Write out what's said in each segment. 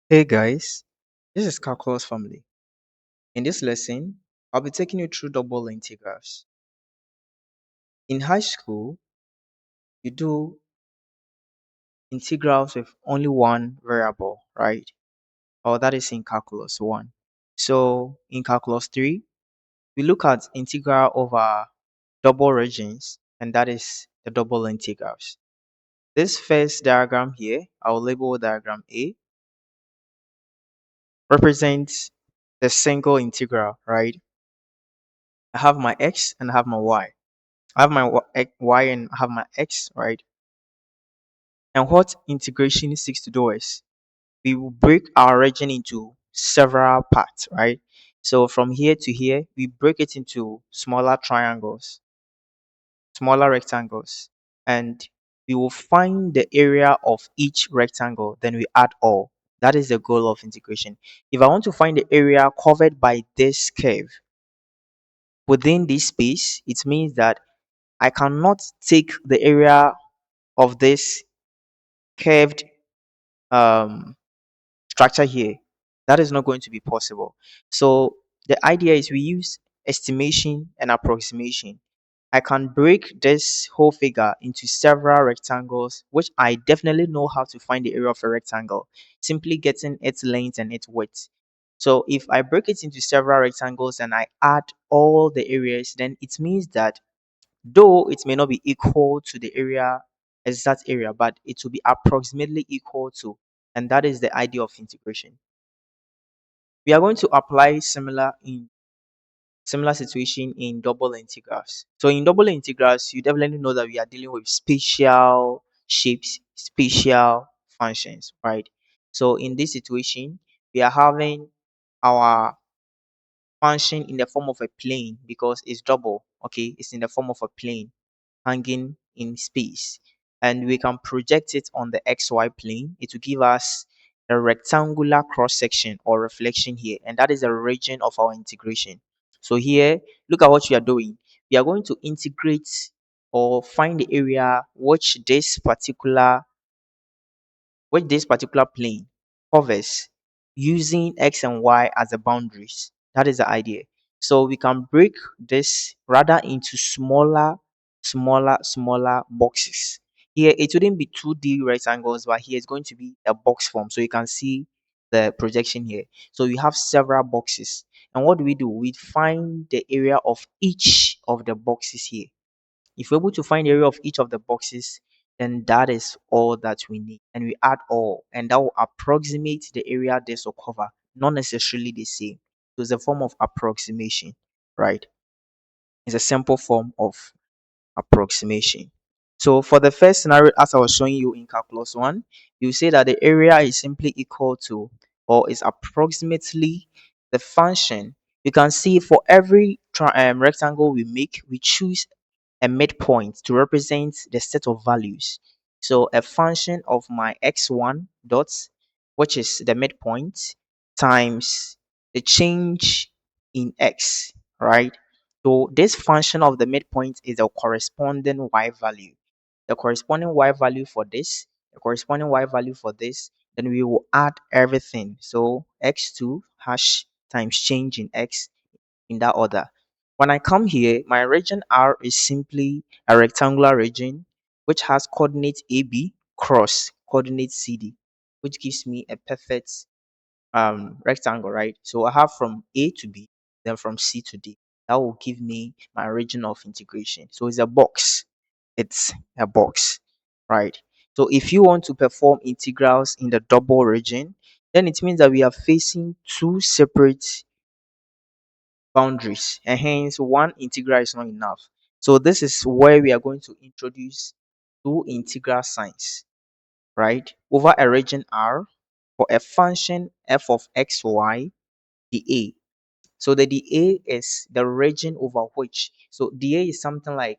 Hey guys, this is Calculus Family. In this lesson, I'll be taking you through double integrals. In high school, you do integrals with only one variable, right? Or that is in calculus 1. So in calculus 3, we look at integral over double regions, and that is the double integrals. This first diagram here, I'll label diagram A, represents the single integral, right? I have my x and I have my y. I have my y and I have my x, right? And what integration seeks to do is we will break our region into several parts, right? So from here to here, we break it into smaller triangles, smaller rectangles, and we will find the area of each rectangle, then we add all. That is the goal of integration. If I want to find the area covered by this curve within this space, it means that I cannot take the area of this curved um, structure here. That is not going to be possible. So the idea is we use estimation and approximation. I can break this whole figure into several rectangles, which I definitely know how to find the area of a rectangle, simply getting its length and its width. So if I break it into several rectangles and I add all the areas, then it means that though it may not be equal to the area, exact area, but it will be approximately equal to, and that is the idea of integration. We are going to apply similar situation in double integrals. So in double integrals, you definitely know that we are dealing with spatial shapes, spatial functions, right? So in this situation, we are having our function in the form of a plane because it's double, okay? It's in the form of a plane hanging in space, and we can project it on the xy plane. It will give us a rectangular cross section or reflection here, and that is the region of our integration. So here, look at what we are doing. We are going to integrate or find the area which this particular plane covers using x and y as the boundaries. That is the idea. So we can break this rather into smaller boxes. Here it wouldn't be 2D rectangles, but here it's going to be a box form. So you can see the projection here. So we have several boxes. And what do? We find the area of each of the boxes here. If we're able to find the area of each of the boxes, then that is all that we need. And we add all, and that will approximate the area this will cover, not necessarily the same. So it's a form of approximation, right? It's a simple form of approximation. So for the first scenario, as I was showing you in calculus 1, you say that the area is simply equal to or is approximately the function. You can see for every rectangle we make, we choose a midpoint to represent the set of values. So a function of my x1 dots, which is the midpoint, times the change in x, right? So this function of the midpoint is the corresponding y value. The corresponding y value for this, the corresponding y value for this, then we will add everything. So x2 hash times change in x in that order. When I come here, my region R is simply a rectangular region which has coordinate AB cross coordinate CD, which gives me a perfect rectangle, right? So I have from A to B, then from C to D. That will give me my region of integration. So it's a box. It's a box, right? So if you want to perform integrals in the double region, then it means that we are facing two separate boundaries, and hence one integral is not enough. So this is where we are going to introduce two integral signs, right? Over a region R for a function f of xy dA. So the dA is the region over which. So dA is something like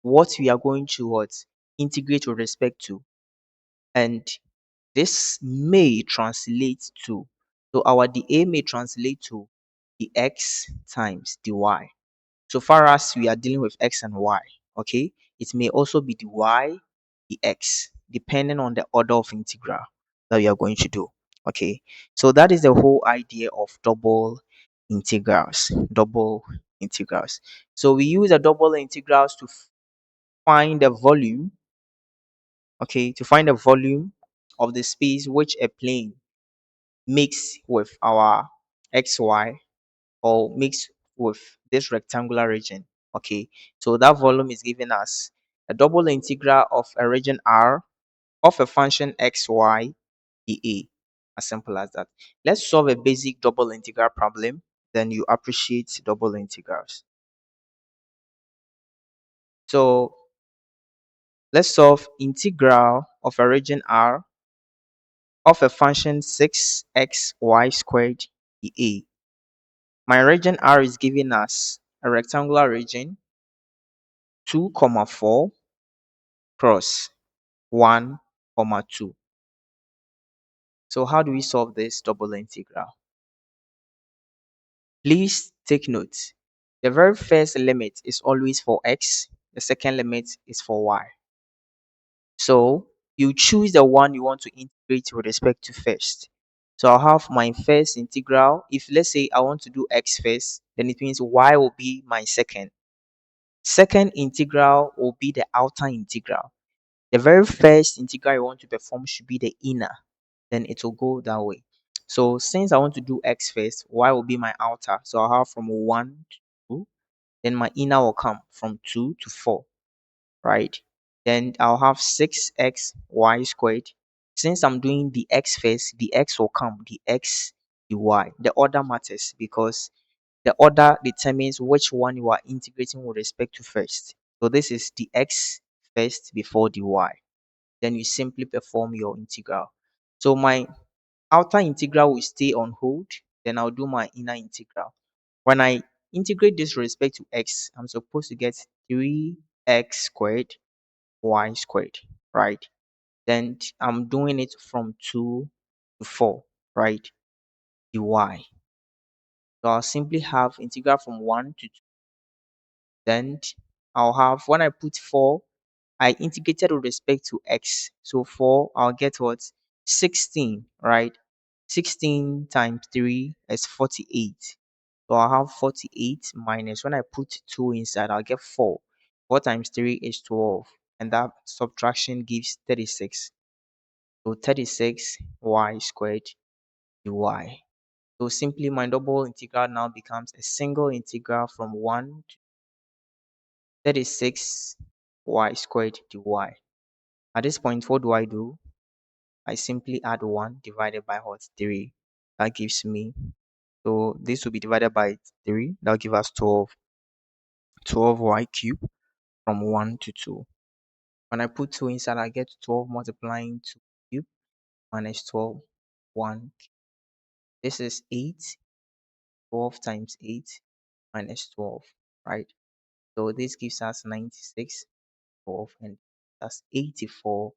what we are going to integrate with respect to, and this may translate to. So our dA may translate to the x times dy. So far as we are dealing with x and y, okay, it may also be the y, the x, depending on the order of integral. that we are going to do. Okay, so that is the whole idea of double integrals. Double integrals. So we use a double integrals to find the volume. Okay, to find the volume of the space which a plane makes with our xy, or mix with this rectangular region. Okay, so that volume is given as a double integral of a region R of a function xy dA. As simple as that. Let's solve a basic double integral problem, then you appreciate double integrals. So let's solve integral of a region R of a function 6xy squared dA. My region R is given as a rectangular region 2 comma 4 cross 1 comma 2. So how do we solve this double integral? Please take note. The very first limit is always for x. The second limit is for y. So you choose the one you want to integrate with respect to first. So I'll have my first integral. If let's say I want to do x first, then it means y will be my second. Second integral will be the outer integral. The very first integral you want to perform should be the inner. Then it will go that way. So since I want to do x first, y will be my outer. So I'll have from 1 to 2. Then my inner will come from 2 to 4, right? Then I'll have 6x y squared. Since I'm doing the x first, the x will come, the x, the y. The order matters because the order determines which one you are integrating with respect to first. So this is the x first before the y. Then you simply perform your integral. So my outer integral will stay on hold. Then I'll do my inner integral. When I integrate this with respect to x, I'm supposed to get 3x squared y squared, right? Then I'm doing it from 2 to 4, right? dy. So I'll simply have integral from 1 to 2. Then I'll have, when I put 4, I integrated with respect to x. So 4, I'll get what? 16, right? 16 times 3 is 48. So I'll have 48 minus, when I put 2 inside, I'll get 4. 4 times 3 is 12. And that subtraction gives 36. So 36 y squared dy. So simply my double integral now becomes a single integral from 1 to 36 y squared dy. At this point, what do? I simply add 1 divided by what? 3. That gives me, so this will be divided by 3. That'll give us 12. 12y cubed from 1 to 2. When I put 2 inside, I get 12 multiplying 2 cube minus 12, 1. This is 8. 12 times 8 minus 12, right? So this gives us 96, 12, and that's 84